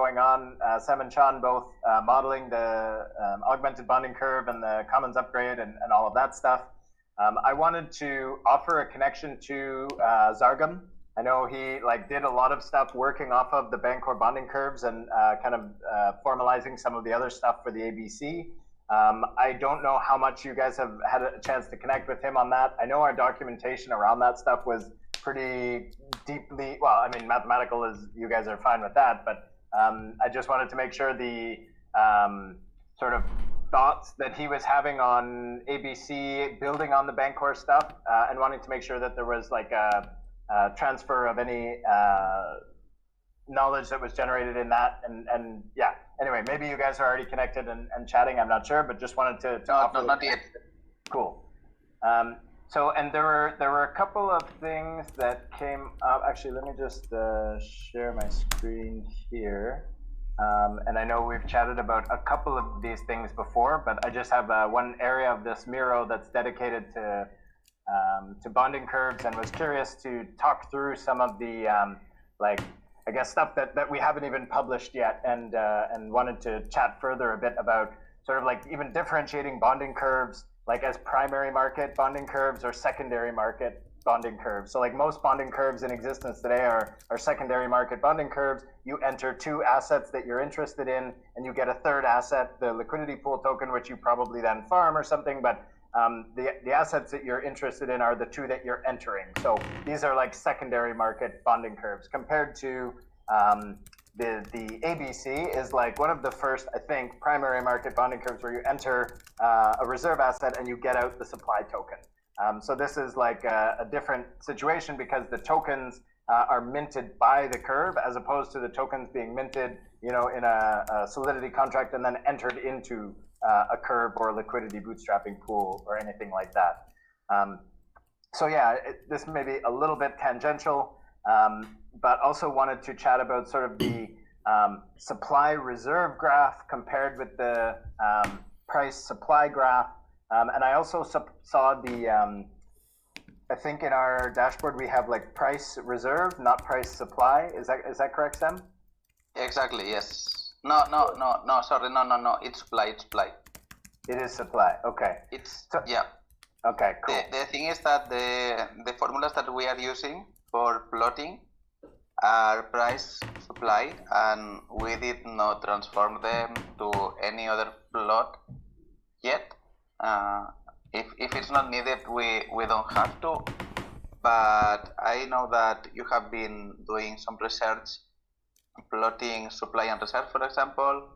going on. Sam and Sean both modeling the augmented bonding curve and the commons upgrade and all of that stuff. I wanted to offer a connection to Zargam. I know he did a lot of stuff working off of the Bancor bonding curves and kind of formalizing some of the other stuff for the ABC. I don't know how much you guys have had a chance to connect with him on that. I know our documentation around that stuff was pretty deeply, well, I mean, mathematical is, you guys are fine with that, but I just wanted to make sure the sort of thoughts that he was having on ABC, building on the Bancor stuff, and wanting to make sure that there was like a transfer of any knowledge that was generated in that, and yeah. Anyway, maybe you guys are already connected and chatting. I'm not sure, but just wanted to offer. No, not yet. Cool. So, and there were a couple of things that came up. Actually, let me just share my screen here. And I know we've chatted about a couple of these things before, but I just have one area of this Miro that's dedicated to bonding curves, and was curious to talk through some of the I guess stuff that we haven't even published yet, and wanted to chat further a bit about sort of like even differentiating bonding curves, like as primary market bonding curves or secondary market bonding curves. So like most bonding curves in existence today are secondary market bonding curves. You enter two assets that you're interested in, and you get a third asset, the liquidity pool token, which you probably then farm or something, but the assets that you're interested in are the two that you're entering. So these are like secondary market bonding curves, compared to the ABC is like one of the first, I think, primary market bonding curves where you enter a reserve asset and you get out the supply token. So this is like a different situation because the tokens are minted by the curve, as opposed to the tokens being minted, in a Solidity contract and then entered into a curve or a liquidity bootstrapping pool or anything like that. So yeah, this may be a little bit tangential, but also wanted to chat about sort of the supply reserve graph compared with the price supply graph. And I also saw the, I think in our dashboard we have like price reserve, not price supply. Is that correct, Sam? Exactly, yes. No, sorry, no, it's supply. It is supply, okay. Yeah. Okay, cool. The thing is that the formulas that we are using for plotting are price supply, and we did not transform them to any other plot yet. If it's not needed, we don't have to, but I know that you have been doing some research plotting supply and reserve, for example,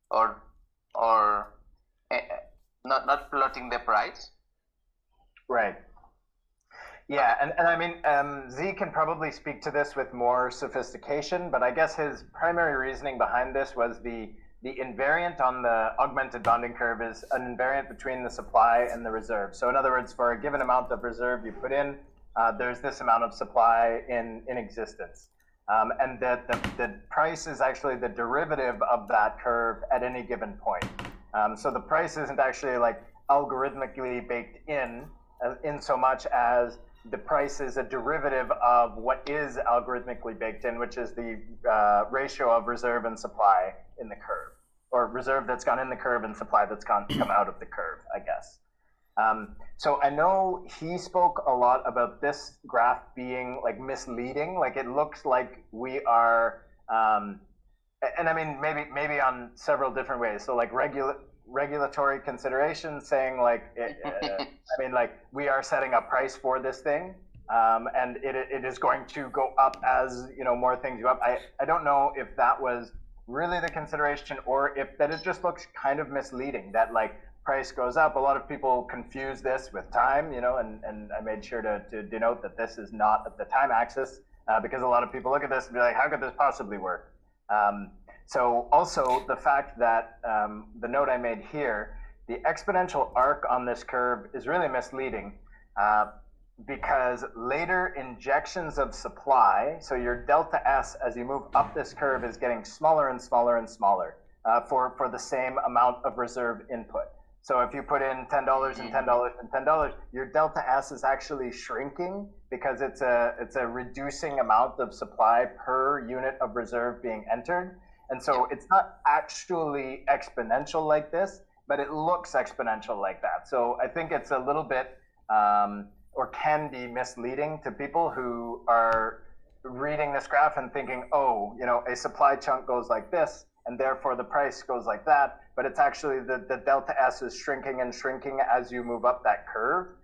or not plotting the price. Right. Yeah, and I mean, Z can probably speak to this with more sophistication, but I guess his primary reasoning behind this was the invariant on the augmented bonding curve is an invariant between the supply and the reserve. So in other words, for a given amount of reserve you put in, there's this amount of supply in existence. And that the price is actually the derivative of that curve at any given point. So the price isn't actually like algorithmically baked in so much as the price is a derivative of what is algorithmically baked in, which is the ratio of reserve and supply in the curve, or reserve that's gone in the curve and supply that's come out of the curve, I guess. So I know he spoke a lot about this graph being like misleading. Like it looks like we are, and I mean maybe on several different ways. So like regulatory considerations, saying like, I mean like we are setting a price for this thing, and it is going to go up as more things go up. I don't know if that was really the consideration, or if that it just looks kind of misleading that like price goes up. A lot of people confuse this with time, and I made sure to denote that this is not at the time axis, because a lot of people look at this and be like, how could this possibly work? So also the fact that the note I made here, the exponential arc on this curve is really misleading, because later injections of supply, so your delta S as you move up this curve is getting smaller and smaller and smaller for the same amount of reserve input. So if you put in $10 and $10 and $10, your delta S is actually shrinking because it's a reducing amount of supply per unit of reserve being entered. And so it's not actually exponential like this, but it looks exponential like that. So I think it's a little bit or can be misleading to people who are reading this graph and thinking, oh, a supply chunk goes like this, and therefore the price goes like that. But it's actually the delta S is shrinking and shrinking as you move up that curve.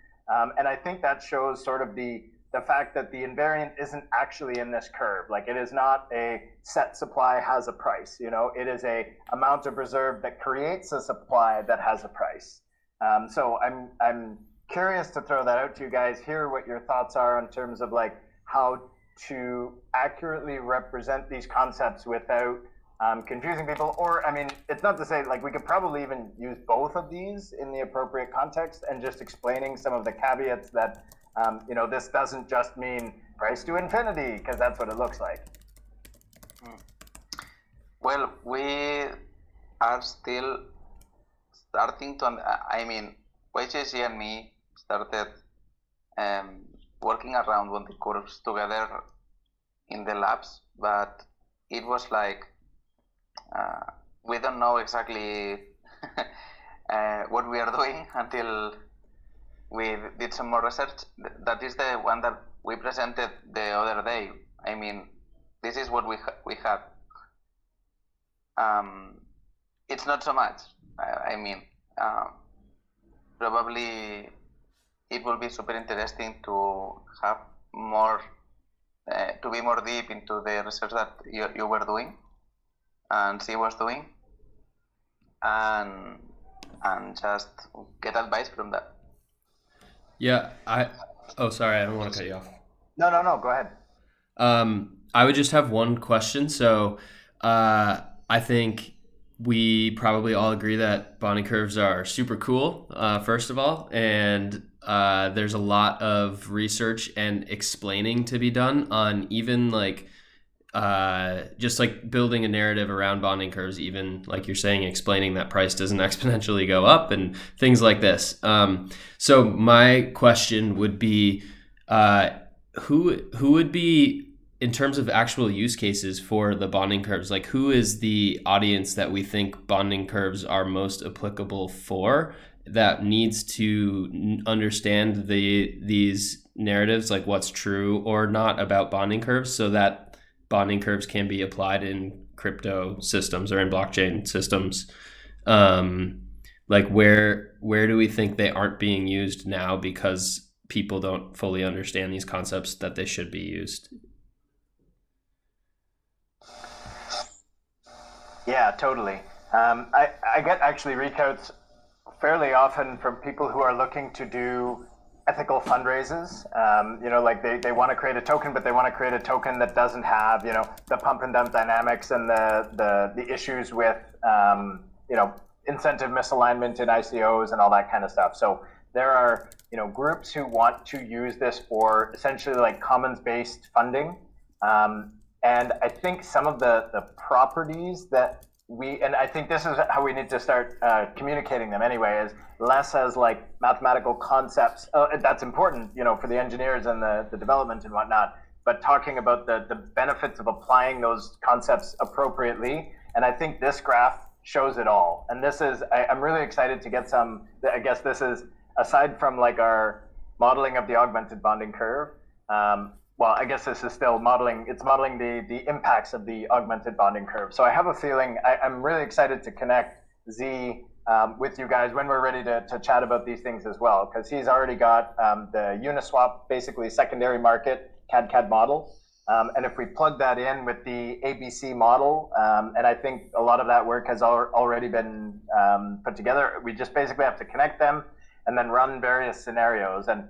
And I think that shows sort of the fact that the invariant isn't actually in this curve. Like, it is not a set supply has a price. It is a amount of reserve that creates a supply that has a price. So I'm curious to throw that out to you guys, hear what your thoughts are in terms of like how to accurately represent these concepts without confusing people. Or, I mean, it's not to say, like, we could probably even use both of these in the appropriate context and just explaining some of the caveats that, this doesn't just mean price to infinity, because that's what it looks like. Well, we are still starting to, YJC and me started working around bonding curves together in the labs, but it was like, we don't know exactly what we are doing until we did some more research. That is the one that we presented the other day. I mean, this is what we had. It's not so much. Probably it will be super interesting to have more, to be more deep into the research that you were doing and she was doing, and just get advice from that. Yeah, sorry, I don't want to cut you off. No, go ahead. I would just have one question. So, I think we probably all agree that bonding curves are super cool, first of all, and there's a lot of research and explaining to be done on even like just like building a narrative around bonding curves, even like you're saying, explaining that price doesn't exponentially go up and things like this. So my question would be, who would be, in terms of actual use cases for the bonding curves, like who is the audience that we think bonding curves are most applicable for, that needs to understand these narratives, like what's true or not about bonding curves, so that bonding curves can be applied in crypto systems or in blockchain systems. Like where do we think they aren't being used now because people don't fully understand these concepts that they should be used? Yeah, totally. I get actually reach outs fairly often from people who are looking to do ethical fundraisers. Like they want to create a token, but they want to create a token that doesn't have, the pump and dump dynamics and the issues with, incentive misalignment in ICOs and all that kind of stuff. So there are, groups who want to use this for essentially like commons-based funding. And I think some of the properties that and I think this is how we need to start communicating them anyway, is less as like mathematical concepts. That's important, for the engineers and the development and whatnot, but talking about the benefits of applying those concepts appropriately. And I think this graph shows it all. And this is, I'm really excited to get some, I guess this is, aside from like our modeling of the augmented bonding curve, well, I guess this is still modeling the impacts of the augmented bonding curve. So I have a feeling, I'm really excited to connect Z with you guys when we're ready to chat about these things as well, because he's already got the Uniswap, basically secondary market CAD model. And if we plug that in with the ABC model, and I think a lot of that work has already been put together, we just basically have to connect them and then run various scenarios. And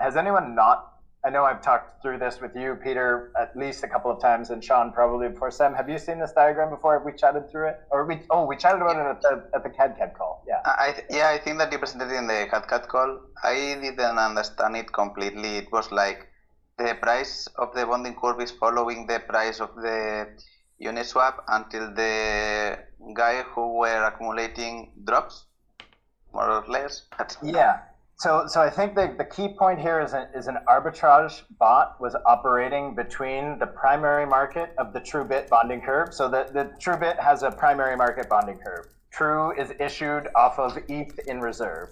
has anyone not, I know I've talked through this with you, Peter, at least a couple of times, and Sean probably before. Sam, have you seen this diagram before? Have we chatted through it? Or we chatted about it at the CAD call. Yeah. I think that you presented it in the CAD call. I didn't understand it completely. It was like the price of the bonding curve is following the price of the Uniswap until the guy who were accumulating drops, more or less. Yeah. So I think the key point here is an arbitrage bot was operating between the primary market of the true bit bonding curve. So the true bit has a primary market bonding curve. True is issued off of ETH in reserve.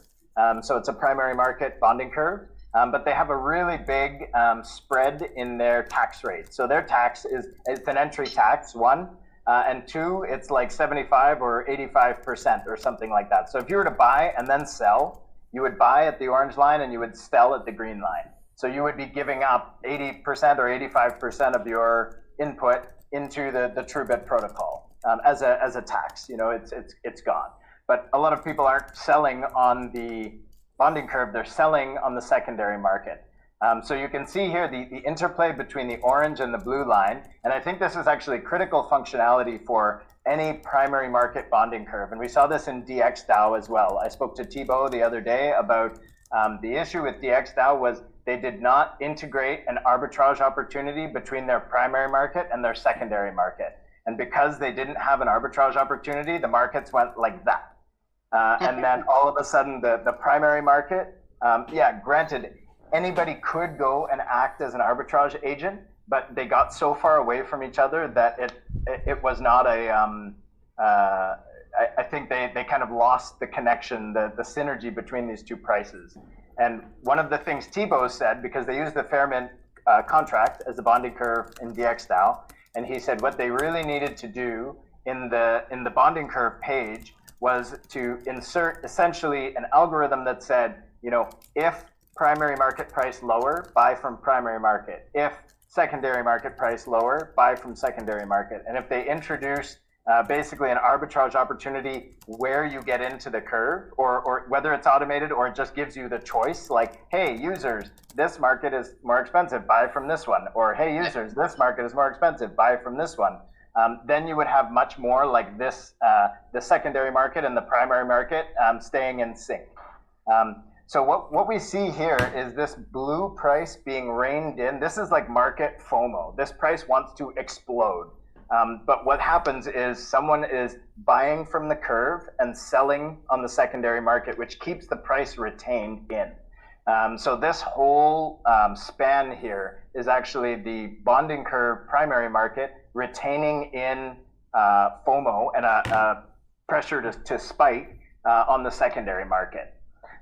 So it's a primary market bonding curve. But they have a really big spread in their tax rate. So their tax it's an entry tax, one. And two, it's like 75 or 85% or something like that. So if you were to buy and then sell, you would buy at the orange line and you would sell at the green line. So you would be giving up 80% or 85% of your input into the TrueBit protocol as a tax. It's gone. But a lot of people aren't selling on the bonding curve; they're selling on the secondary market. So you can see here the interplay between the orange and the blue line, and I think this is actually critical functionality for any primary market bonding curve. And we saw this in DXDAO as well. I spoke to Thibaut the other day about the issue with DXDAO was they did not integrate an arbitrage opportunity between their primary market and their secondary market. And because they didn't have an arbitrage opportunity, the markets went like that. And then all of a sudden the primary market, granted, anybody could go and act as an arbitrage agent, but they got so far away from each other that it was not I think they kind of lost the connection, the synergy between these two prices. And one of the things Thibaut said, because they used the Fairmint contract as the bonding curve in DXDAO, and he said what they really needed to do in the bonding curve page was to insert essentially an algorithm that said, if primary market price lower, buy from primary market. If secondary market price lower, buy from secondary market. And if they introduce basically an arbitrage opportunity where you get into the curve, or whether it's automated or it just gives you the choice, like, hey, users, this market is more expensive, buy from this one. Or, hey, users, this market is more expensive, buy from this one. Then you would have much more like this, the secondary market and the primary market staying in sync. So what we see here is this blue price being reined in. This is like market FOMO. This price wants to explode. But what happens is someone is buying from the curve and selling on the secondary market, which keeps the price retained in. So this whole span here is actually the bonding curve primary market retaining in FOMO and a pressure to spike on the secondary market.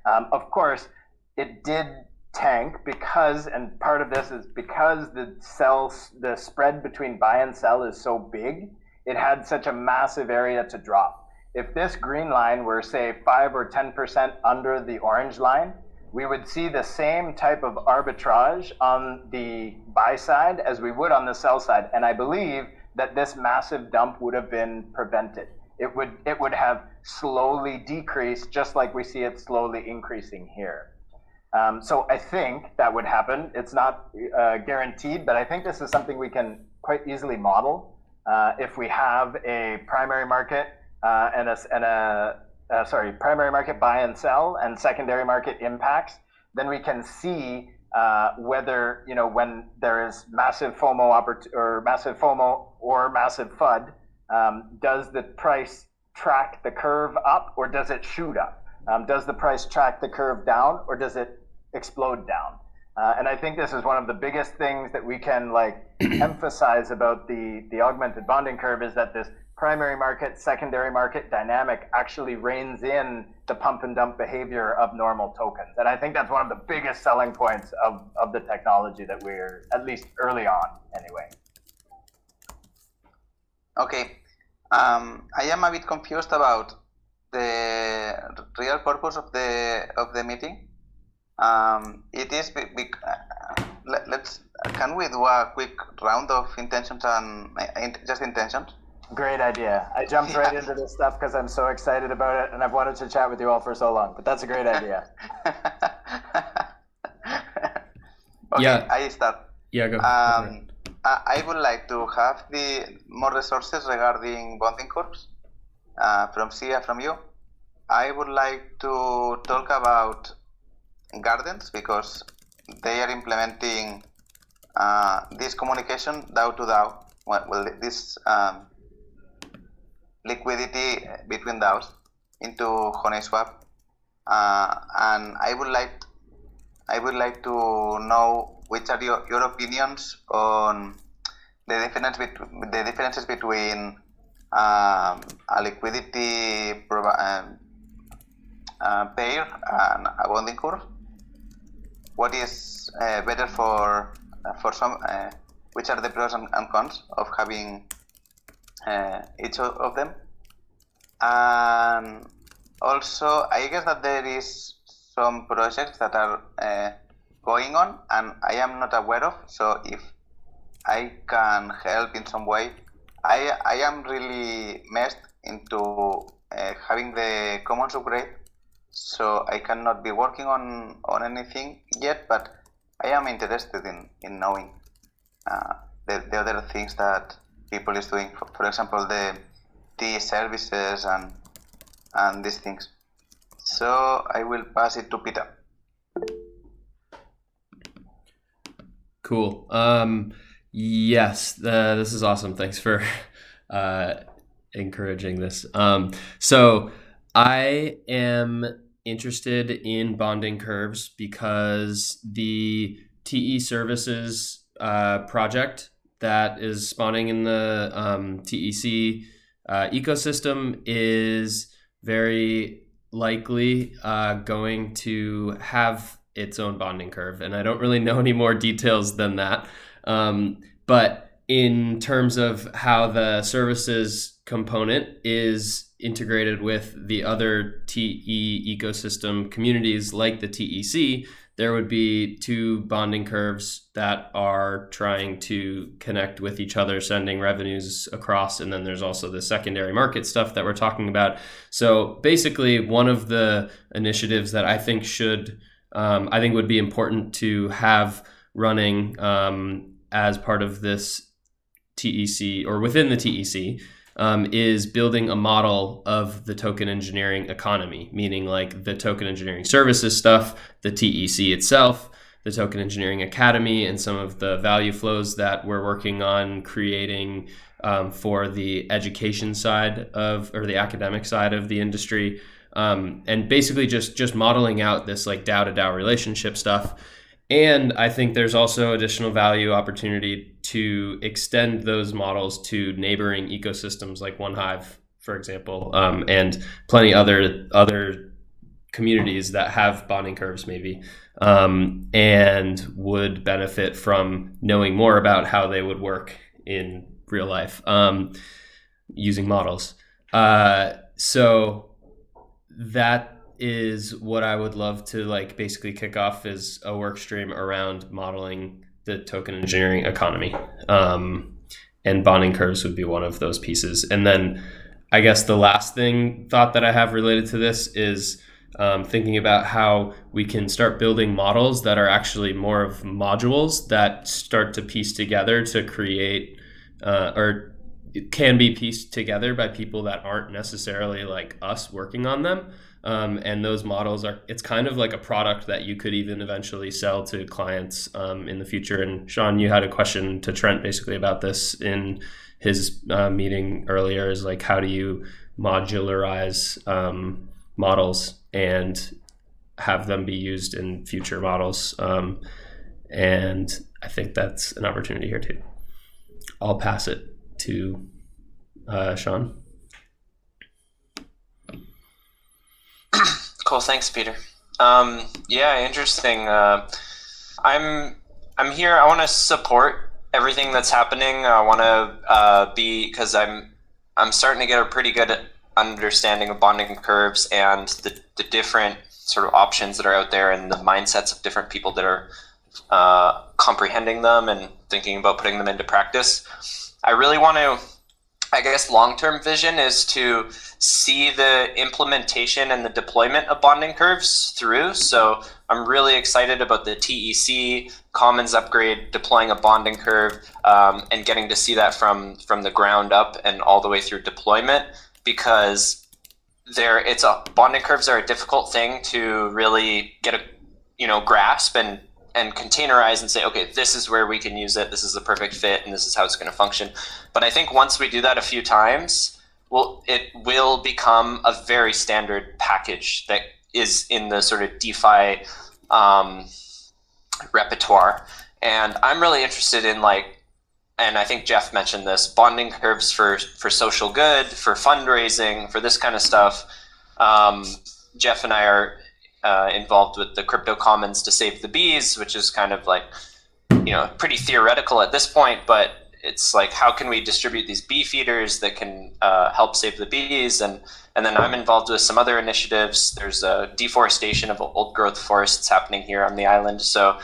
Of course, it did tank because, and part of this is because the spread between buy and sell is so big, it had such a massive area to drop. If this green line were, say, 5 or 10% under the orange line, we would see the same type of arbitrage on the buy side as we would on the sell side. And I believe that this massive dump would have been prevented. It would have slowly decreased, just like we see it slowly increasing here. So I think that would happen. It's not guaranteed, but I think this is something we can quite easily model. If we have a primary market primary market buy and sell and secondary market impacts, then we can see whether, when there is massive FOMO or massive FUD, does the price track the curve up or does it shoot up? Does the price track the curve down or does it explode down? And I think this is one of the biggest things that we can emphasize about the augmented bonding curve is that this primary market, secondary market dynamic actually reins in the pump and dump behavior of normal tokens. And I think that's one of the biggest selling points of the technology that we're, at least early on anyway. Okay. I am a bit confused about the real purpose of the meeting. It is can we do a quick round of intentions and just intentions? Great idea. I jumped right into this stuff because I'm so excited about it and I've wanted to chat with you all for so long, but that's a great idea. Okay, Yeah. I start. Yeah, go. I would like to have the more resources regarding bonding curves from Sia, from you. I would like to talk about gardens because they are implementing this communication DAO to DAO. Well, this liquidity between DAOs into Honeyswap. and I would like to know which are your opinions on the differences between a liquidity pair and a bonding curve. What is better for some? Which are the pros and cons of having each of them? And also, I guess that there is some projects that are going on and I am not aware of. So if I can help in some way, I am really messed into having the commons upgrade, so I cannot be working on anything yet, but I am interested in knowing the other things that people is doing. For example, the T services and these things. So I will pass it to Peter. Cool. Yes, this is awesome. Thanks for encouraging this. So I am interested in bonding curves because the TE services project that is spawning in the TEC ecosystem is very likely going to have its own bonding curve. And I don't really know any more details than that. But in terms of how the services component is integrated with the other TE ecosystem communities like the TEC, there would be two bonding curves that are trying to connect with each other, sending revenues across. And then there's also the secondary market stuff that we're talking about. So basically, one of the initiatives that I think would be important to have running as part of this TEC or within the TEC is building a model of the token engineering economy, meaning like the token engineering services stuff, the TEC itself, the token engineering academy, and some of the value flows that we're working on creating for the education side or the academic side of the industry. And basically just modeling out this like DAO to DAO relationship stuff. And I think there's also additional value opportunity to extend those models to neighboring ecosystems like OneHive, for example, and plenty other communities that have bonding curves maybe, and would benefit from knowing more about how they would work in real life using models. So that is what I would love to like basically kick off as a work stream around modeling the token engineering economy. And bonding curves would be one of those pieces. And then I guess the last thought that I have related to this is thinking about how we can start building models that are actually more of modules that start to piece together to create or it can be pieced together by people that aren't necessarily like us working on them. And those models it's kind of like a product that you could even eventually sell to clients in the future. And Sean, you had a question to Trent basically about this in his meeting earlier, is like, how do you modularize models and have them be used in future models? And I think that's an opportunity here too. I'll pass it to Sean. Cool, thanks, Peter. Yeah, interesting. I'm here. I want to support everything that's happening. I want to because I'm starting to get a pretty good understanding of bonding curves and the different sort of options that are out there and the mindsets of different people that are comprehending them and thinking about putting them into practice. I really want to, I guess, long-term vision is to see the implementation and the deployment of bonding curves through. So I'm really excited about the TEC Commons upgrade, deploying a bonding curve, and getting to see that from the ground up and all the way through deployment, because bonding curves are a difficult thing to really get a grasp and containerize and say, okay, this is where we can use it, this is the perfect fit, and this is how it's going to function. But I think once we do that a few times, it will become a very standard package that is in the sort of DeFi repertoire. And I'm really interested in and I think Jeff mentioned this, bonding curves for social good, for fundraising, for this kind of stuff. Jeff and I are involved with the Crypto Commons to Save the Bees, which is kind of pretty theoretical at this point, but it's how can we distribute these bee feeders that can help save the bees? And then I'm involved with some other initiatives. There's a deforestation of old growth forests happening here on the island. So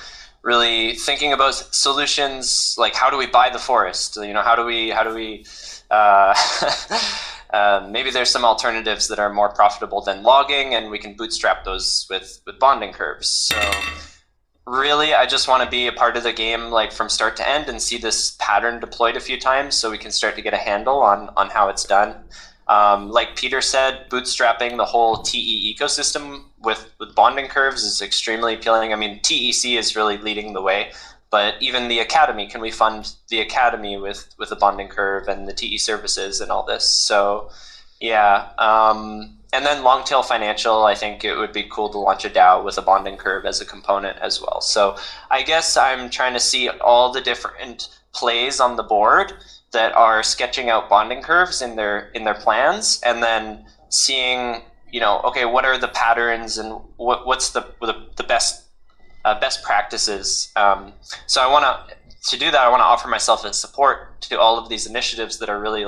really thinking about solutions how do we buy the forest? How do we maybe there's some alternatives that are more profitable than logging, and we can bootstrap those with bonding curves. So really, I just want to be a part of the game from start to end and see this pattern deployed a few times so we can start to get a handle on how it's done. Like Peter said, bootstrapping the whole TE ecosystem with bonding curves is extremely appealing. I mean, TEC is really leading the way, but even the Academy, can we fund the Academy with a bonding curve and the TE services and all this? So yeah. And then long tail financial, I think it would be cool to launch a DAO with a bonding curve as a component as well. So I guess I'm trying to see all the different plays on the board that are sketching out bonding curves in their plans, and then seeing, okay, what are the patterns and what's the best practices. So I want to do that. I want to offer myself as support to all of these initiatives that are really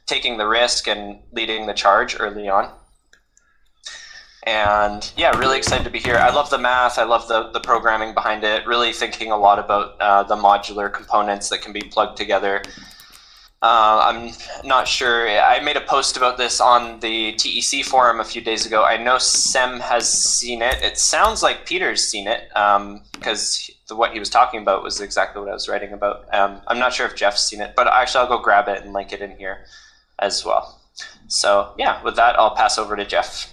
taking the risk and leading the charge early on. And yeah, really excited to be here. I love the math. I love the programming behind it. Really thinking a lot about the modular components that can be plugged together. I'm not sure. I made a post about this on the TEC forum a few days ago. I know Sem has seen it. It sounds like Peter's seen it because what he was talking about was exactly what I was writing about. I'm not sure if Jeff's seen it, but actually I'll go grab it and link it in here as well. So yeah, with that, I'll pass over to Jeff.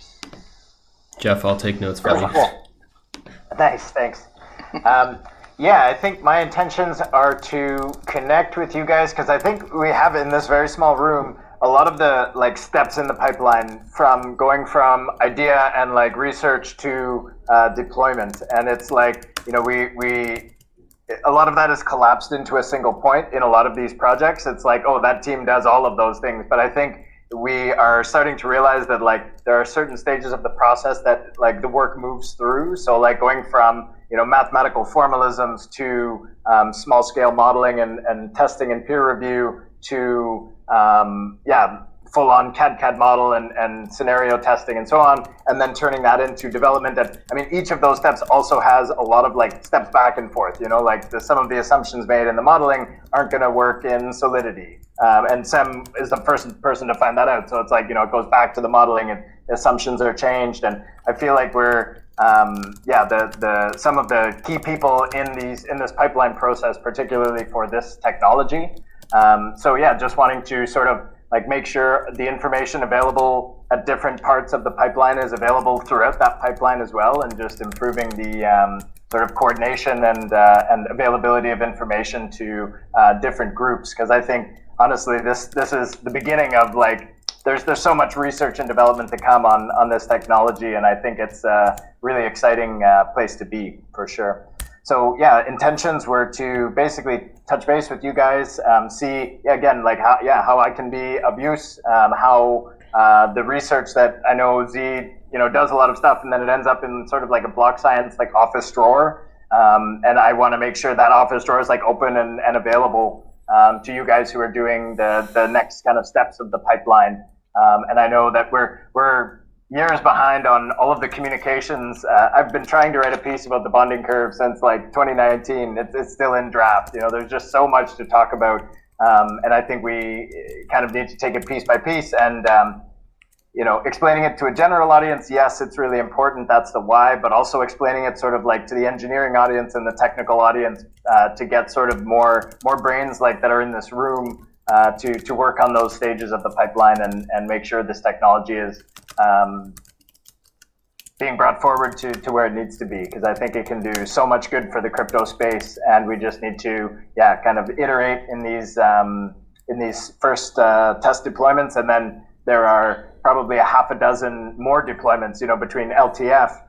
Jeff, I'll take notes for you. Cool. Nice, thanks. Yeah, I think my intentions are to connect with you guys because I think we have in this very small room a lot of the steps in the pipeline from going from idea and research to deployment, and it's we a lot of that is collapsed into a single point in a lot of these projects. It's oh, that team does all of those things, but I think we are starting to realize that there are certain stages of the process that the work moves through. So going from mathematical formalisms to small scale modeling and testing and peer review to full on CAD model and scenario testing and so on, and then turning that into development. And I mean, each of those steps also has a lot of steps back and forth. Some of the assumptions made in the modeling aren't going to work in Solidity. And Sem is the first person to find that out. So it's it goes back to the modeling and the assumptions are changed. And I feel we're some of the key people in this pipeline process, particularly for this technology. So yeah, just wanting to sort of make sure the information available at different parts of the pipeline is available throughout that pipeline as well, and just improving the sort of coordination and availability of information to different groups. Because I think honestly, this is the beginning of there's so much research and development to come on this technology, and I think it's a really exciting place to be for sure. So yeah, intentions were to basically touch base with you guys, see again how I can be of use, how the research that I know Z does a lot of stuff, and then it ends up in sort of a block science office drawer, and I want to make sure that office drawer is open and available to you guys who are doing the next kind of steps of the pipeline. And I know that we're years behind on all of the communications. I've been trying to write a piece about the bonding curve since 2019. It's still in draft. There's just so much to talk about, and I think we kind of need to take it piece by piece and explaining it to a general audience. Yes, it's really important. That's the why, but also explaining it sort of to the engineering audience and the technical audience to get sort of more brains that are in this room to work on those stages of the pipeline and make sure this technology is being brought forward to where it needs to be, because I think it can do so much good for the crypto space, and we just need to kind of iterate in these first test deployments, and then there are probably a half a dozen more deployments, between LTF.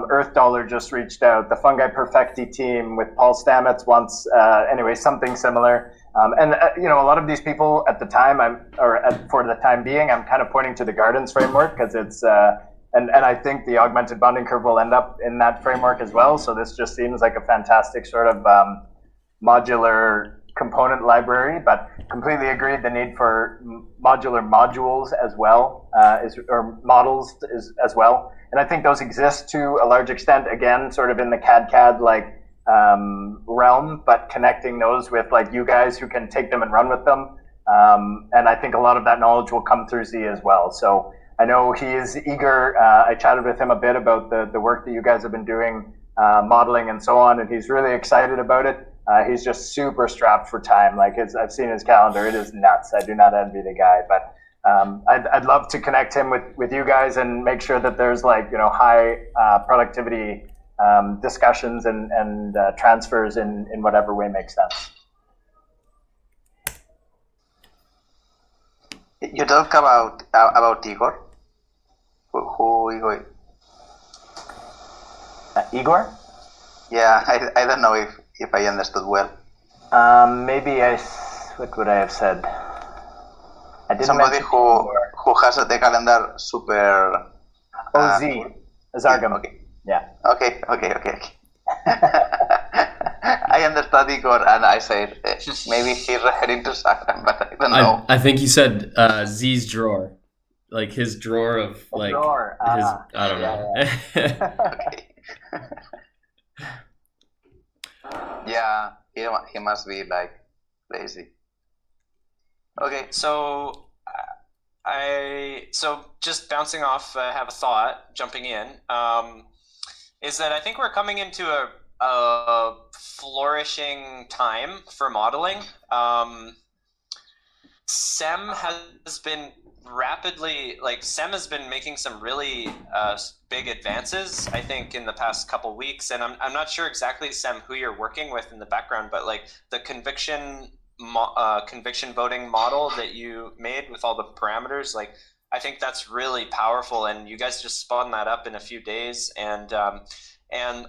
Earth Dollar just reached out. The Fungi Perfecti team with Paul Stamets wants, anyway, something similar. And a lot of these people at the time, for the time being, I'm kind of pointing to the Gardens framework because it's, and I think the augmented bonding curve will end up in that framework as well. So this just seems like a fantastic sort of modular component library, but completely agreed the need for modular modules as well, or models as well. And I think those exist to a large extent, again, sort of in the CAD like realm, but connecting those with like you guys who can take them and run with them. And I think a lot of that knowledge will come through Z as well. So I know he is eager. I chatted with him a bit about the work that you guys have been doing, modeling and so on, and he's really excited about it. He's just super strapped for time. Like I've seen his calendar; it is nuts. I do not envy the guy, but I'd love to connect him with you guys and make sure that there's high productivity discussions and transfers in whatever way makes sense. You talk about Igor. Who Igor? Igor? Yeah, I don't know if I understood well. Maybe what would I have said? I didn't Somebody who has the calendar super. Z. Zargam. Okay. Yeah. Okay. I understood Igor, and I said maybe he's referring to Zargam, but I don't know. I think he said Z's drawer, like his drawer of like drawer. his. I don't know. Okay. Yeah, he must be like lazy. Okay. So just bouncing off, I have a thought, jumping in, is that I think we're coming into a flourishing time for modeling. SEM has been SEM has been making some really big advances, I think, in the past couple weeks. And I'm not sure exactly, SEM, who you're working with in the background, but like the conviction voting model that you made with all the parameters, like I think that's really powerful. And you guys just spun that up in a few days. And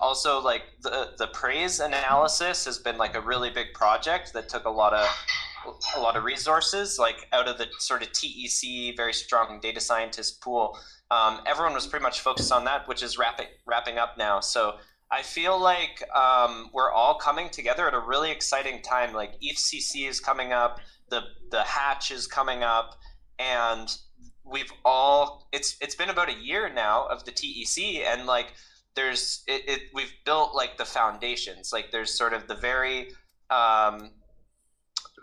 also like the praise analysis has been like a really big project that took a lot of resources, like out of the sort of TEC, very strong data scientist pool. Everyone was pretty much focused on that, which is wrapping up now. So I feel like we're all coming together at a really exciting time. Like EFCC is coming up, the hatch is coming up, and it's been about a year now of the TEC, and like we've built like the foundations. Like there's sort of the very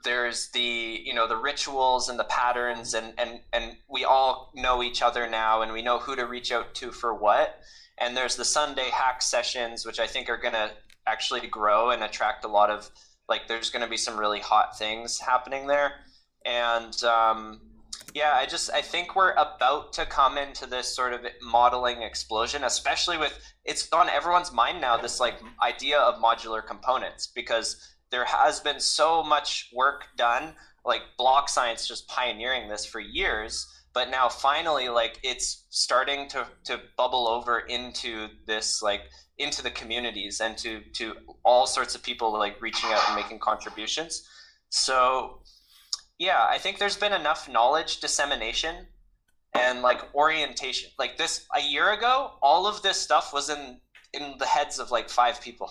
there's the the rituals and the patterns, and we all know each other now, and we know who to reach out to for what. And there's the Sunday hack sessions, which I think are going to actually grow and attract a lot of, like, there's going to be some really hot things happening there. And I think we're about to come into this sort of modeling explosion, especially with, it's on everyone's mind now, this like idea of modular components, because there has been so much work done, like block science just pioneering this for years. But now finally, like it's starting to bubble over into this, like into the communities and to all sorts of people like reaching out and making contributions. So yeah, I think there's been enough knowledge dissemination and like orientation. Like this, a year ago, all of this stuff was in the heads of like 5 people,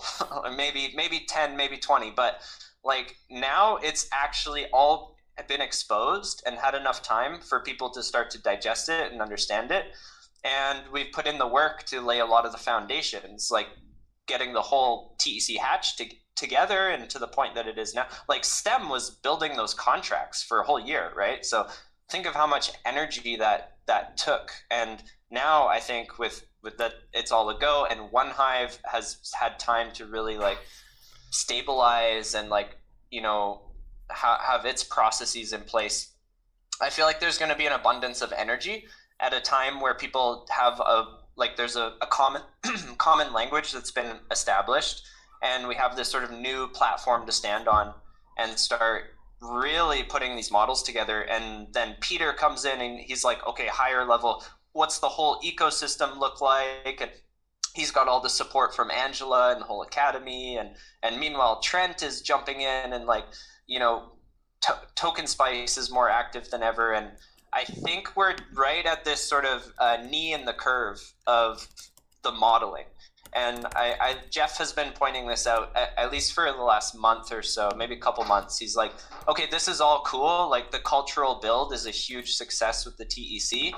maybe 10, maybe 20. But like now it's actually all been exposed and had enough time for people to start to digest it and understand it. And we've put in the work to lay a lot of the foundations, like getting the whole TEC hatch together and to the point that it is now. Like STEM was building those contracts for a whole year, right? So think of how much energy that took. And now I think with that, it's all a go, and OneHive has had time to really like stabilize and like, have its processes in place. I feel like there's going to be an abundance of energy at a time where people have there's a common common language that's been established, and we have this sort of new platform to stand on and start really putting these models together. And then Peter comes in and he's like, okay, higher level, what's the whole ecosystem look like? And he's got all the support from Angela and the whole academy. And meanwhile, Trent is jumping in and like, Token Spice is more active than ever. And I think we're right at this sort of knee in the curve of the modeling. And Jeff has been pointing this out at least for the last month or so, maybe a couple months. He's like, okay, this is all cool. Like the cultural build is a huge success with the TEC,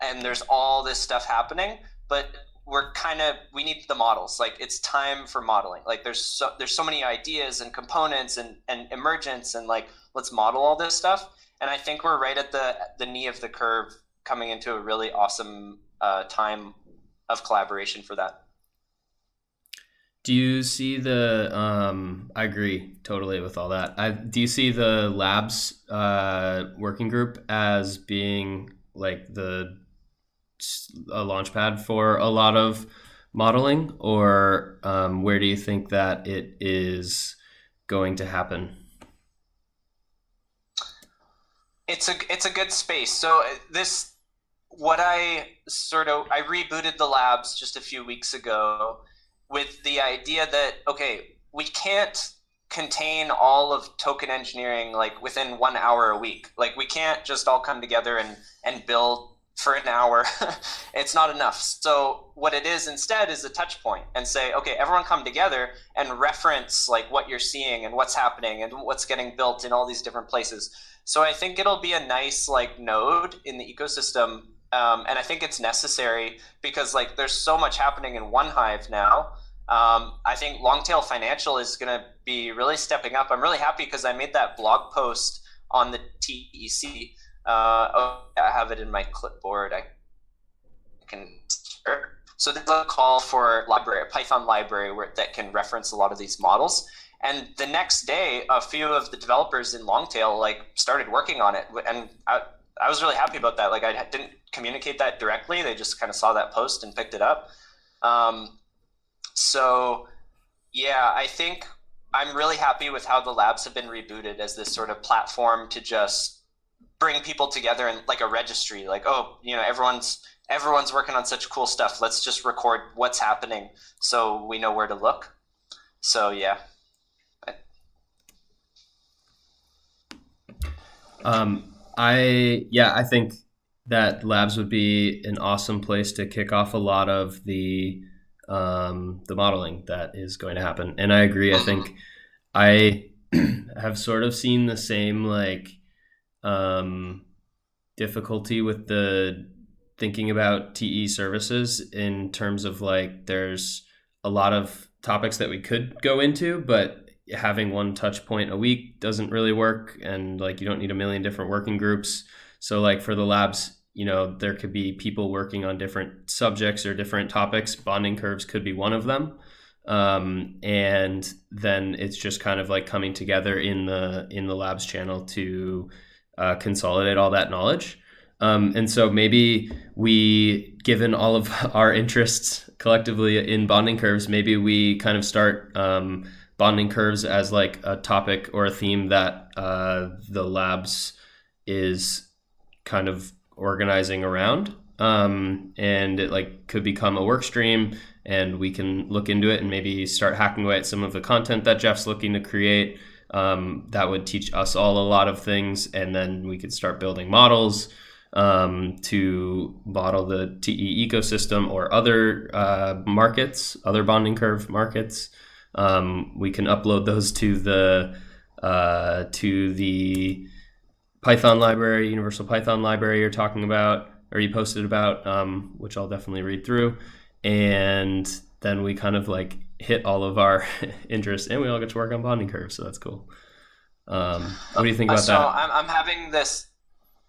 and there's all this stuff happening, but we need the models. Like it's time for modeling. Like there's so many ideas and components and emergence, and like let's model all this stuff. And I think we're right at the knee of the curve, coming into a really awesome time of collaboration for that. Do you see the, I agree totally with all that. Do you see the labs working group as being like a launch pad for a lot of modeling, or where do you think that it is going to happen? It's a good space. So I rebooted the labs just a few weeks ago with the idea that, okay, we can't contain all of token engineering like within 1 hour a week. Like we can't just all come together and build for an hour. It's not enough. So what it is instead is a touch point, and say, okay, everyone come together and reference like what you're seeing and what's happening and what's getting built in all these different places. So I think it'll be a nice like node in the ecosystem. And I think it's necessary because like there's so much happening in OneHive now. I think Longtail Financial is going to be really stepping up. I'm really happy because I made that blog post on the TEC. I have it in my clipboard. I can share. So there's a call for a Python library that can reference a lot of these models. And the next day, a few of the developers in Longtail like started working on it, and I was really happy about that. Like I didn't communicate that directly; they just kind of saw that post and picked it up. So yeah, I think I'm really happy with how the labs have been rebooted as this sort of platform to just bring people together and like a registry. Like, oh, everyone's working on such cool stuff. Let's just record what's happening so we know where to look. So yeah. I think that labs would be an awesome place to kick off a lot of the modeling that is going to happen. And I agree. I think I have sort of seen the same like difficulty with the thinking about TE services in terms of like there's a lot of topics that we could go into, but having one touch point a week doesn't really work, and like you don't need a million different working groups. So like for the labs, there could be people working on different subjects or different topics. Bonding curves could be one of them, and then it's just kind of like coming together in the labs channel to consolidate all that knowledge. And so maybe we, given all of our interests collectively in bonding curves, maybe we kind of start bonding curves as like a topic or a theme that the labs is kind of organizing around, and it like could become a work stream, and we can look into it and maybe start hacking away at some of the content that Jeff's looking to create. That would teach us all a lot of things, and then we could start building models to model the TE ecosystem or other markets, other bonding curve markets. We can upload those to the Python library, Universal Python library you're talking about, or you posted about, which I'll definitely read through. And then we kind of like hit all of our interests, and we all get to work on bonding curves. So that's cool. What do you think about that? So I'm having this.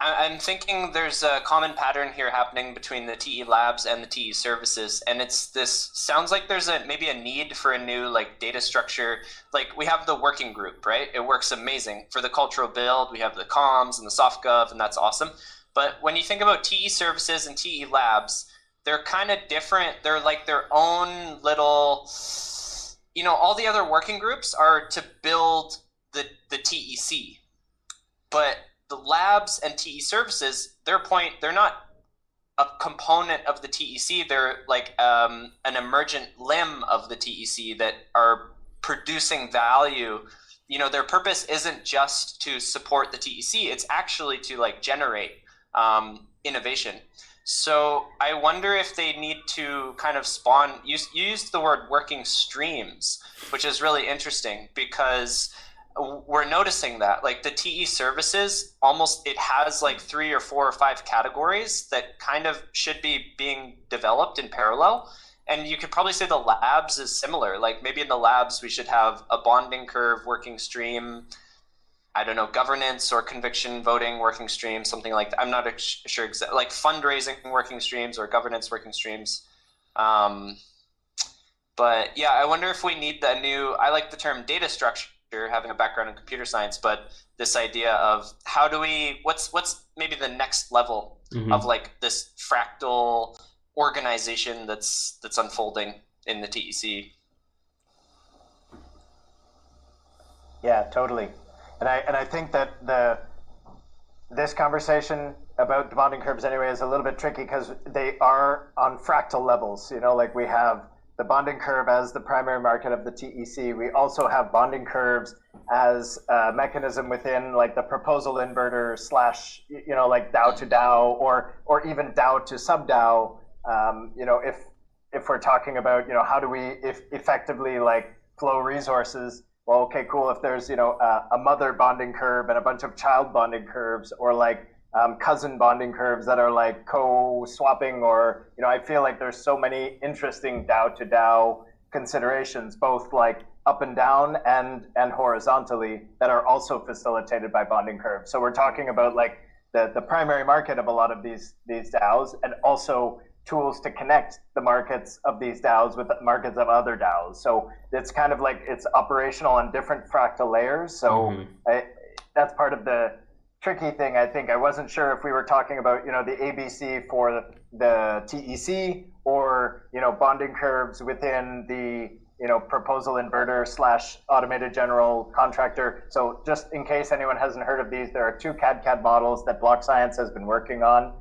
I'm thinking there's a common pattern here happening between the TE labs and the TE services, and it's this sounds like there's maybe a need for a new like data structure. Like we have the working group, right? It works amazing for the cultural build. We have the comms and the soft gov, and that's awesome. But when you think about TE services and TE labs, they're kind of different. They're like their own little, all the other working groups are to build the TEC. but the labs and TE services, they're not a component of the TEC. They're like an emergent limb of the TEC that are producing value. You know, their purpose isn't just to support the TEC, it's actually to like generate innovation. So I wonder if they need to kind of spawn, you used the word working streams, which is really interesting because we're noticing that like the TE services almost, it has like 3 or 4 or 5 categories that kind of should be being developed in parallel. And you could probably say the labs is similar. Like maybe in the labs we should have a bonding curve working stream, I don't know, governance or conviction voting working stream, something like that. I'm not sure exactly, like fundraising working streams or governance working streams. But yeah, I wonder if we need the new, I like the term data structure, having a background in computer science, but this idea of how do we, what's maybe the next level of like this fractal organization that's unfolding in the TEC. Yeah, totally. And I think that this conversation about the bonding curves anyway is a little bit tricky because they are on fractal levels. You know, like we have the bonding curve as the primary market of the TEC. We also have bonding curves as a mechanism within like the proposal inverter slash, you know, like DAO to DAO or even DAO to sub DAO. You know, if we're talking about, you know, how do we effectively like flow resources? Well, okay, cool. If there's, you know, a mother bonding curve and a bunch of child bonding curves, or like cousin bonding curves that are like co-swapping, or, you know, I feel like there's so many interesting DAO to DAO considerations, both like up and down and horizontally, that are also facilitated by bonding curves. So we're talking about like the primary market of a lot of these DAOs, and also tools to connect the markets of these DAOs with the markets of other DAOs. So it's kind of like it's operational on different fractal layers. So that's part of the tricky thing. I think I wasn't sure if we were talking about, you know, the ABC for the TEC, or, you know, bonding curves within the, you know, proposal inverter slash automated general contractor. So just in case anyone hasn't heard of these, there are 2 CAD models that Block Science has been working on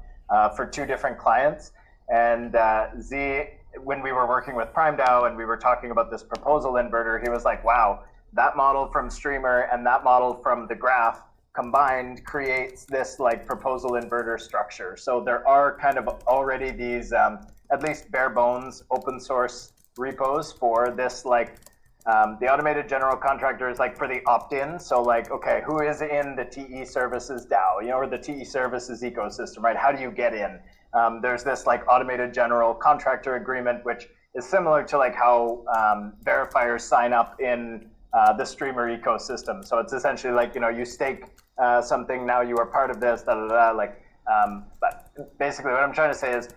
for 2 different clients. And Z, when we were working with PrimeDAO and we were talking about this proposal inverter, he was like, wow, that model from Streamer and that model from the graph combined creates this like proposal inverter structure. So there are kind of already these, at least bare bones, open source repos for this, like the automated general contractor is like for the opt-in. So like, okay, who is in the TE services DAO, you know, or the TE services ecosystem, right? How do you get in? There's this like automated general contractor agreement, which is similar to like how verifiers sign up in the Streamer ecosystem. So it's essentially like, you know, you stake something, now you are part of this, like, but basically what I'm trying to say is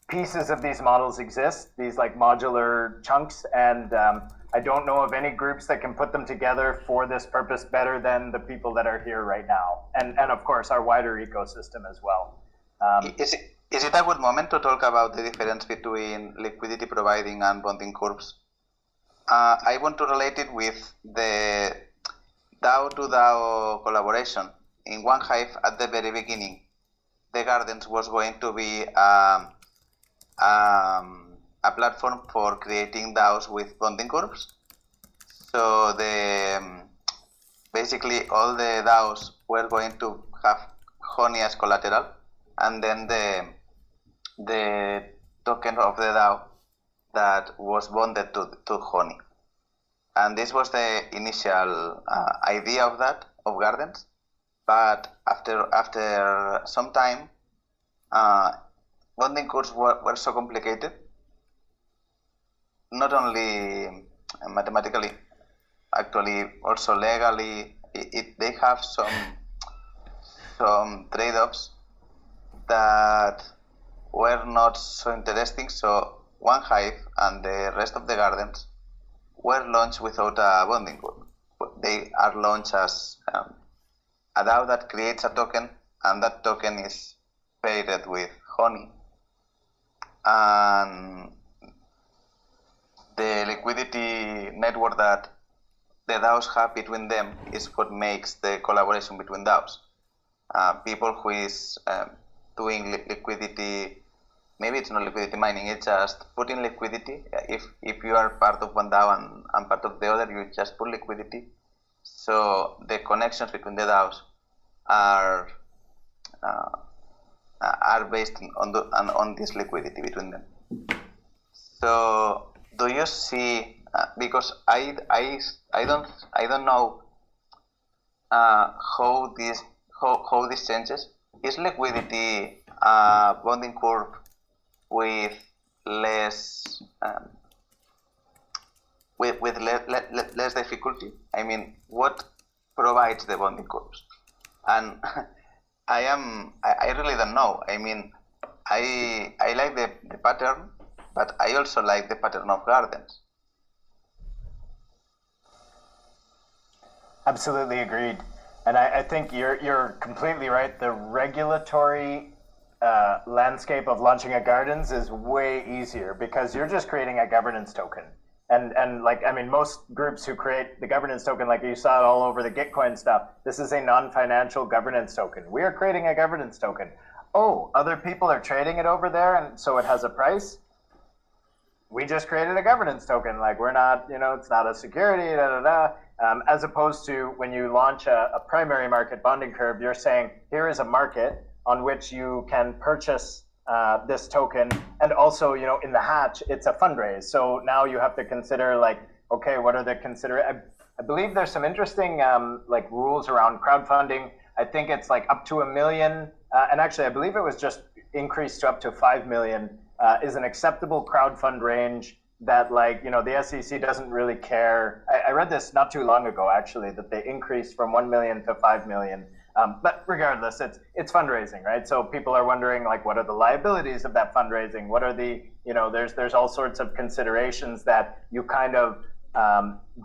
pieces of these models exist, these like modular chunks, and I don't know of any groups that can put them together for this purpose better than the people that are here right now, and of course our wider ecosystem as well. Is it a good moment to talk about the difference between liquidity providing and bonding curves? I want to relate it with the DAO to DAO collaboration. In OneHive, at the very beginning, the Gardens was going to be a platform for creating DAOs with bonding curves. So basically all the DAOs were going to have Honey as collateral, and then the token of the DAO that was bonded to Honey. And this was the initial idea of Gardens. But after some time, bonding curves were so complicated, not only mathematically, actually also legally. They have some trade-offs that were not so interesting. So OneHive and the rest of the Gardens were launched without a bonding curve. They are launched as a DAO that creates a token, and that token is paired with Honey. And the liquidity network that the DAOs have between them is what makes the collaboration between DAOs. people who is doing liquidity. Maybe it's not liquidity mining. It's just putting liquidity. If you are part of one DAO and part of the other, you just put liquidity. So the connections between the DAOs are based on this liquidity between them. So do you see? Because I don't know how this changes. Is liquidity a bonding curve with less less difficulty? I mean, what provides the bonding curves? And I really don't know. I mean, I like the pattern, but I also like the pattern of gardens. Absolutely agreed. And I think you're completely right. The regulatory landscape of launching a gardens is way easier because you're just creating a governance token. And like, I mean, most groups who create the governance token, like you saw it all over the Gitcoin stuff, this is a non-financial governance token. We are creating a governance token. Oh, other people are trading it over there, and so it has a price. We just created a governance token. Like, we're not, it's not a security, as opposed to when you launch a primary market bonding curve, you're saying, here is a market on which you can purchase this token. And also, in the hatch, it's a fundraise. So now you have to consider, like, okay, what are the I believe there's some interesting like rules around crowdfunding. I think it's like up to $1 million. And actually, I believe it was just increased to up to 5 million is an acceptable crowdfund range that, like, the SEC doesn't really care. I read this not too long ago, actually, that they increased from 1 million to 5 million. But regardless, it's fundraising, right? So people are wondering, like, what are the liabilities of that fundraising? What are the, there's all sorts of considerations that you kind of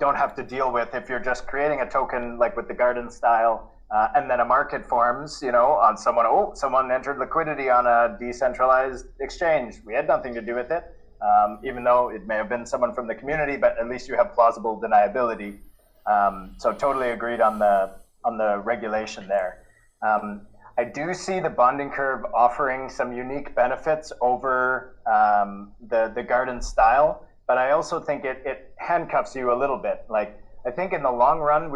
don't have to deal with if you're just creating a token, like with the garden style. And then a market forms, on someone entered liquidity on a decentralized exchange. We had nothing to do with it, even though it may have been someone from the community, but at least you have plausible deniability. So totally agreed on the regulation there. I do see the bonding curve offering some unique benefits over the garden style, but I also think it handcuffs you a little bit. Like, I think in the long run,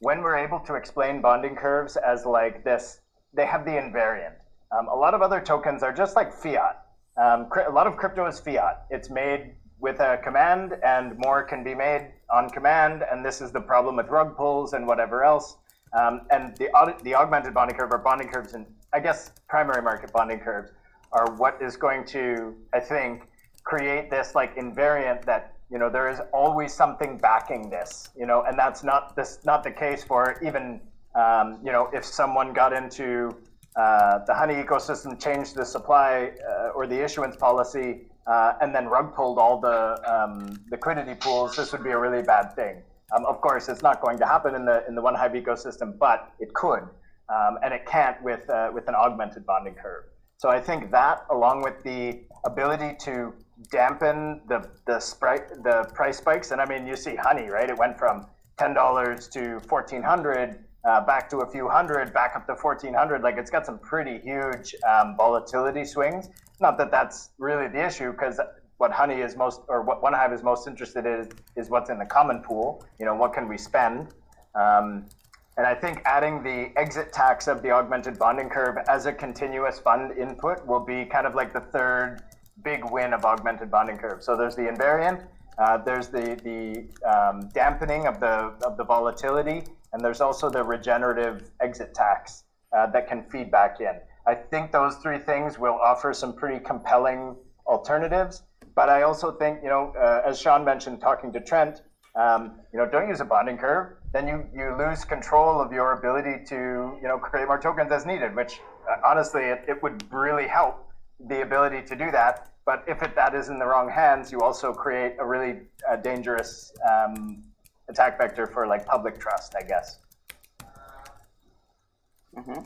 when we're able to explain bonding curves as like this, they have the invariant. A lot of other tokens are just like fiat. A lot of crypto is fiat. It's made with a command, and more can be made on command, and this is the problem with rug pulls and whatever else. And the augmented bonding curve, or bonding curves, and I guess primary market bonding curves, are what is going to, I think, create this like invariant that there is always something backing this, and that's not the case for even, if someone got into the Honey ecosystem, changed the supply or the issuance policy, and then rug pulled all the liquidity pools, this would be a really bad thing. Of course, it's not going to happen in the One Hive ecosystem, but it could, and it can't with an augmented bonding curve. So I think that, along with the ability to dampen the price spikes, and I mean, you see Honey, right? It went from $10 to $1,400, back to a few hundred, back up to $1,400. Like, it's got some pretty huge volatility swings. Not that that's really the issue, because what Honey is what One Hive is most interested in is what's in the common pool. What can we spend? And I think adding the exit tax of the augmented bonding curve as a continuous fund input will be kind of like the third big win of augmented bonding curve. So there's the invariant, there's the dampening of the volatility, and there's also the regenerative exit tax that can feed back in. I think those three things will offer some pretty compelling alternatives. But I also think, as Sean mentioned, talking to Trent, don't use a bonding curve. Then you lose control of your ability to, create more tokens as needed, which honestly, it would really help the ability to do that. But if that is in the wrong hands, you also create a really dangerous attack vector for like public trust, I guess. Mm-hmm.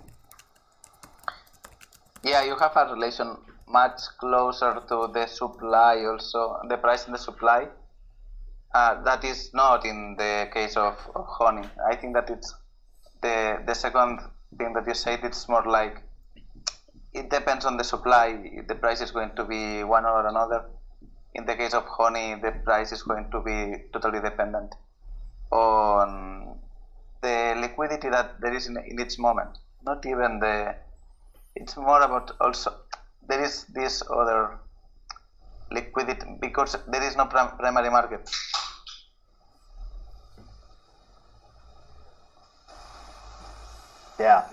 Yeah, you have a relation much closer to the supply, also the price and the supply. That is not in the case of Honey. I think that it's the second thing that you said, it's more like it depends on the supply. The price is going to be one or another. In the case of honey, the price is going to be totally dependent on the liquidity that there is in each moment. Not even it's more about also, there is this other liquidity because there is no primary market. Yeah.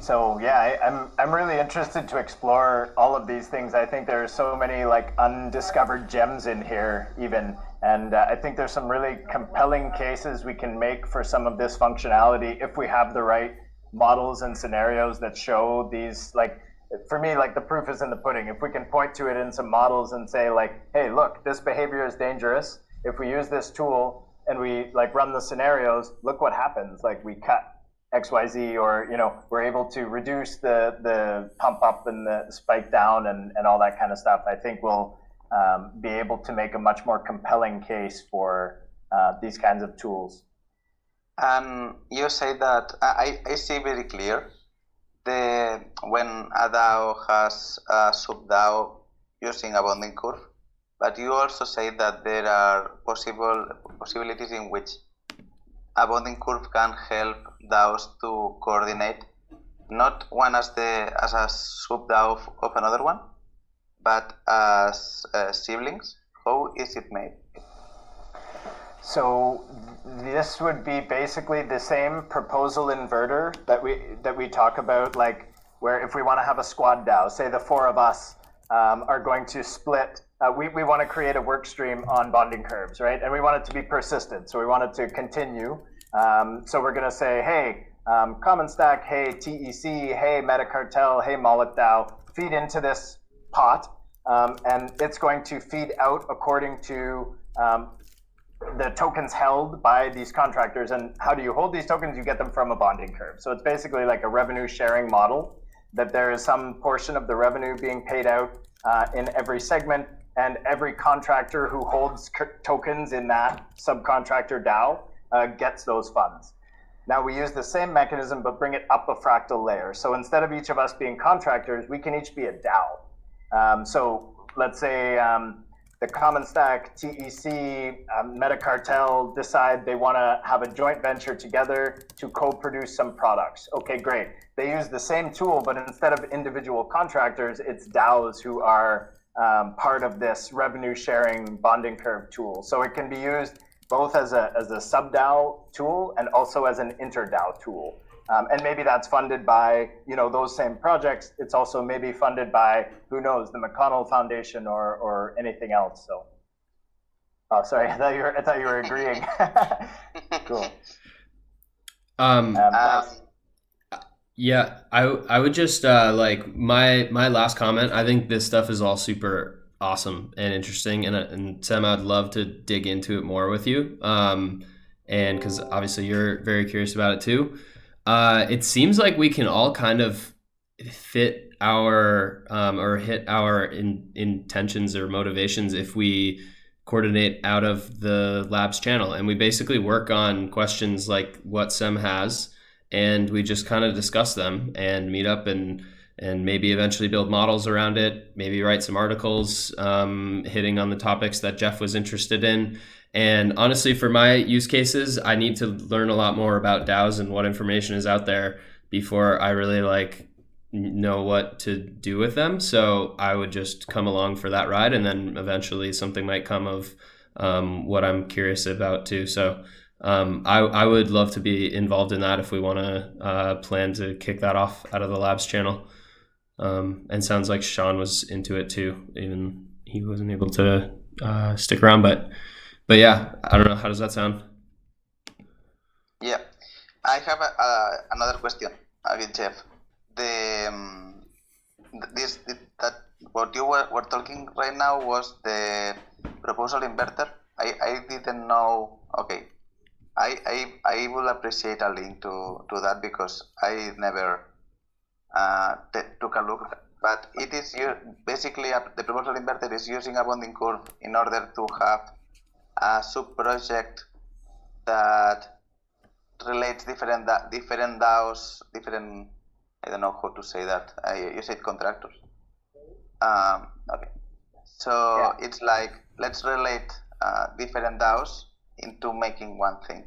So yeah, I'm really interested to explore all of these things. I think there are so many like undiscovered gems in here even, and I think there's some really compelling cases we can make for some of this functionality if we have the right models and scenarios that show these. Like for me, like the proof is in the pudding. If we can point to it in some models and say like, hey, look, this behavior is dangerous. If we use this tool and we like run the scenarios, look what happens. Like we cut XYZ, or we're able to reduce the pump up and the spike down and all that kind of stuff. I think we'll be able to make a much more compelling case for these kinds of tools. And you say that I see very clear when a DAO has a sub DAO using a bonding curve, but you also say that there are possibilities in which a bonding curve can help DAOs to coordinate, not one as a sub DAO of another one, but as siblings. How is it made? So this would be basically the same proposal inverter that we talk about, like where if we want to have a squad DAO, say the four of us are going to split. We want to create a work stream on bonding curves, right? And we want it to be persistent. So we want it to continue. So we're going to say, hey, Common Stack, hey, TEC, hey, Metacartel, hey, Moloch DAO, feed into this pot. And it's going to feed out according to the tokens held by these contractors. And how do you hold these tokens? You get them from a bonding curve. So it's basically like a revenue sharing model, that there is some portion of the revenue being paid out in every segment, and every contractor who holds tokens in that subcontractor DAO gets those funds. Now we use the same mechanism, but bring it up a fractal layer. So instead of each of us being contractors, we can each be a DAO. So let's say the Common Stack, TEC, Metacartel decide they want to have a joint venture together to co-produce some products. Okay, great. They use the same tool, but instead of individual contractors, it's DAOs who are part of this revenue sharing bonding curve tool. So it can be used both as a sub DAO tool and also as an inter DAO tool. And maybe that's funded by those same projects. It's also maybe funded by, who knows, the McConnell Foundation or anything else. So, oh, sorry, I thought you were agreeing. Cool. Yeah, I would just like my last comment. I think this stuff is all super awesome and interesting, and Sam, I'd love to dig into it more with you. And because obviously you're very curious about it too. It seems like we can all kind of fit our or hit our intentions or motivations if we coordinate out of the labs channel, and we basically work on questions like what Sem has, and we just kind of discuss them and meet up and maybe eventually build models around it, maybe write some articles hitting on the topics that Jeff was interested in. And honestly, for my use cases, I need to learn a lot more about DAOs and what information is out there before I really know what to do with them. So I would just come along for that ride, and then eventually something might come of what I'm curious about too. So I would love to be involved in that if we want to plan to kick that off out of the labs channel. And sounds like Sean was into it too, even he wasn't able to stick around, but yeah, I don't know. How does that sound? Yeah, I have another question with Jeff. That what you were talking right now was the proposal inverter. I didn't know. Okay, I will appreciate a link to that because I never took a look. But it is basically the proposal inverter is using a bonding curve in order to have a sub project that relates different DAOs, different, I don't know how to say that. You said contractors. Okay. So it's like, let's relate different DAOs into making one thing.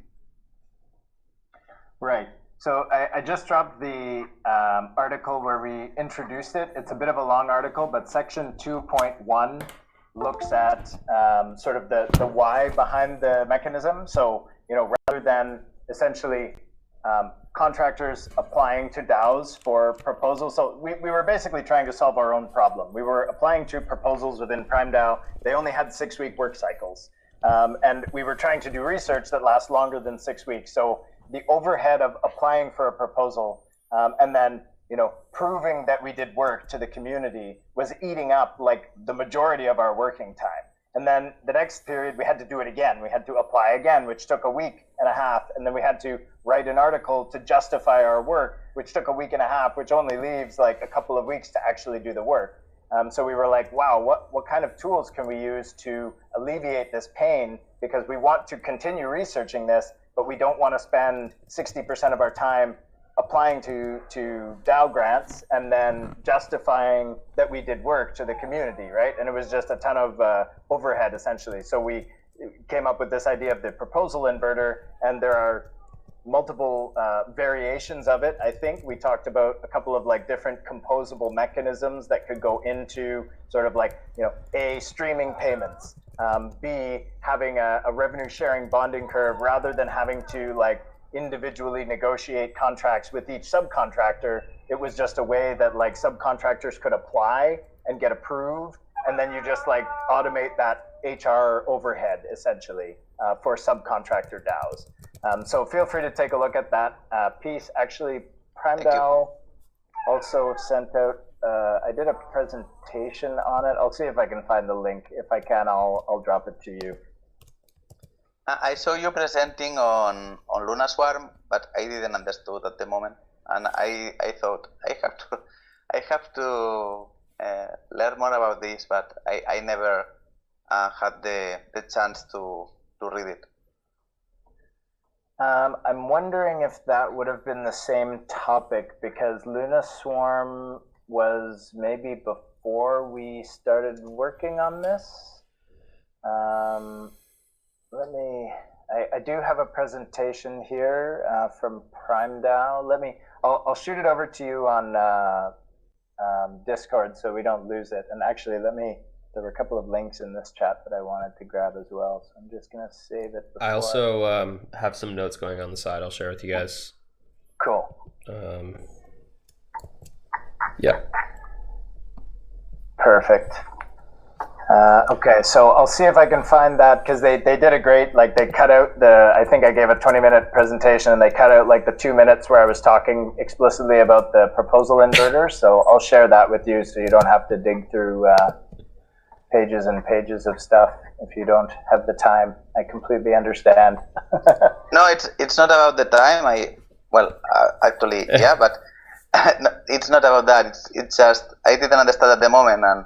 Right. So I just dropped the article where we introduced it. It's a bit of a long article, but section 2.1 looks at sort of the why behind the mechanism. So, rather than essentially contractors applying to DAOs for proposals. So we were basically trying to solve our own problem. We were applying to proposals within Prime DAO. They only had 6-week work cycles. And we were trying to do research that lasts longer than 6 weeks. So the overhead of applying for a proposal and then proving that we did work to the community was eating up like the majority of our working time. And then the next period, we had to do it again. We had to apply again, which took a week and a half. And then we had to write an article to justify our work, which took a week and a half, which only leaves like a couple of weeks to actually do the work. So we were like, wow, what kind of tools can we use to alleviate this pain? Because we want to continue researching this, but we don't want to spend 60% of our time applying to DAO grants and then justifying that we did work to the community, right? And it was just a ton of overhead, essentially. So we came up with this idea of the proposal inverter, and there are multiple variations of it. I think we talked about a couple of like different composable mechanisms that could go into sort of like, A, streaming payments, B, having a revenue sharing bonding curve rather than having to like individually negotiate contracts with each subcontractor. It was just a way that like subcontractors could apply and get approved, and then you just like automate that HR overhead essentially for subcontractor DAOs. So feel free to take a look at that piece. Actually, Prime DAO also sent out, I did a presentation on it. I'll see if I can find the link. If I can, I'll drop it to you. I saw you presenting on Luna Swarm, but I didn't understood at the moment, and I thought I have to learn more about this, but I never had the chance to read it. I'm wondering if that would have been the same topic, because Luna Swarm was maybe before we started working on this. I do have a presentation here from Prime DAO. I'll shoot it over to you on Discord so we don't lose it. And actually, there were a couple of links in this chat that I wanted to grab as well. So I'm just going to save it. I also have some notes going on the side. I'll share with you guys. Cool. Yeah. Perfect. Okay, so I'll see if I can find that, because they did a great, like they cut out I think I gave a 20-minute presentation and they cut out like the 2 minutes where I was talking explicitly about the proposal inverter. So I'll share that with you so you don't have to dig through pages and pages of stuff if you don't have the time. I completely understand. No, it's not about the time. Actually, yeah, but no, it's not about that. It's just I didn't understand at the moment, and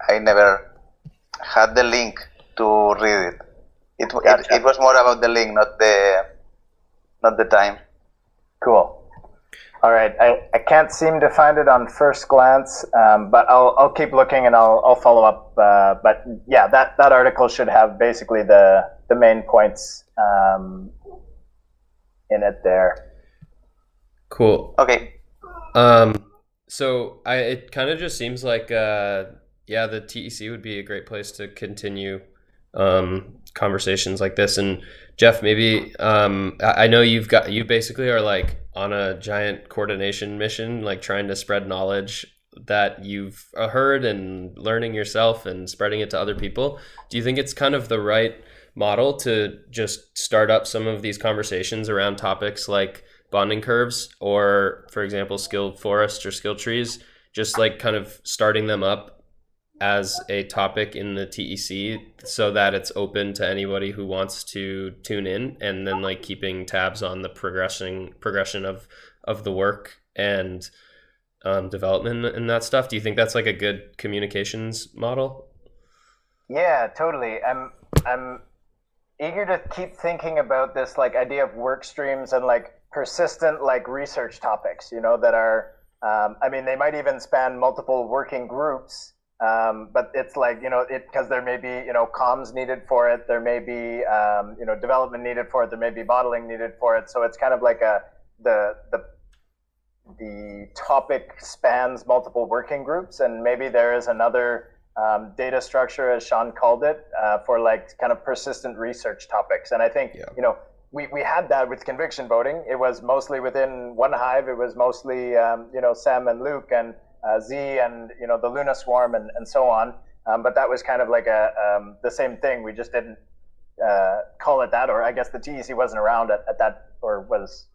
I never had the link to read it. It was more about the link, not the time. Cool. All right. I can't seem to find it on first glance, but I'll keep looking and I'll follow up. But yeah, that article should have basically the main points in it there. Cool. Okay. So it kind of just seems like the TEC would be a great place to continue conversations like this. And Jeff, maybe I know you basically are like on a giant coordination mission, like trying to spread knowledge that you've heard and learning yourself and spreading it to other people. Do you think it's kind of the right model to just start up some of these conversations around topics like bonding curves, or for example skill forests or skill trees, just like kind of starting them up as a topic in the TEC so that it's open to anybody who wants to tune in, and then like keeping tabs on the progression of the work and development and that stuff? Do you think that's like a good communications model? Yeah, totally. I'm eager to keep thinking about this like idea of work streams and like persistent like research topics, that are, I mean, they might even span multiple working groups, but it's like, because there may be, comms needed for it, there may be, development needed for it, there may be modeling needed for it. So it's kind of like the topic spans multiple working groups, and maybe there is another data structure, as Sean called it, for like kind of persistent research topics. And I think, we had that with conviction voting. It was mostly within one hive. It was mostly, Sam and Luke and Z and, the Luna Swarm and so on. But that was kind of like the same thing. We just didn't call it that, or I guess the TEC wasn't around at that, or was,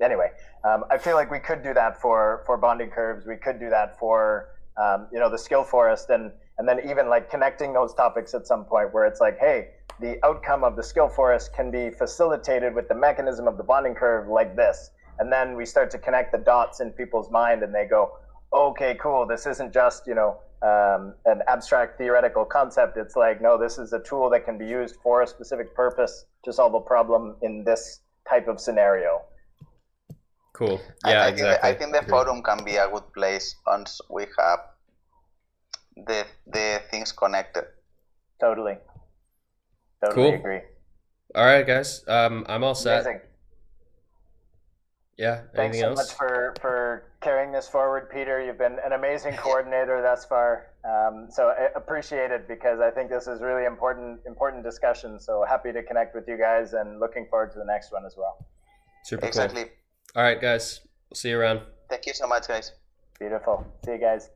anyway. I feel like we could do that for bonding curves. We could do that for, the skill forest, and then even like connecting those topics at some point where it's like, hey, the outcome of the skill forest can be facilitated with the mechanism of the bonding curve like this. And then we start to connect the dots in people's mind, and they go, okay, cool. This isn't just, an abstract theoretical concept. It's like, no, this is a tool that can be used for a specific purpose to solve a problem in this type of scenario. Cool. Yeah, exactly. I think the forum can be a good place once we have the things connected. Totally Cool. agree. All right, guys. I'm all set. Amazing. Yeah. Thanks Anything so else? much for carrying this forward, Peter. You've been an amazing coordinator thus far. So I appreciate it, because I think this is really important discussion. So happy to connect with you guys, and looking forward to the next one as well. Super Exactly. cool. All right, guys. We'll see you around. Thank you so much, guys. Beautiful. See you guys.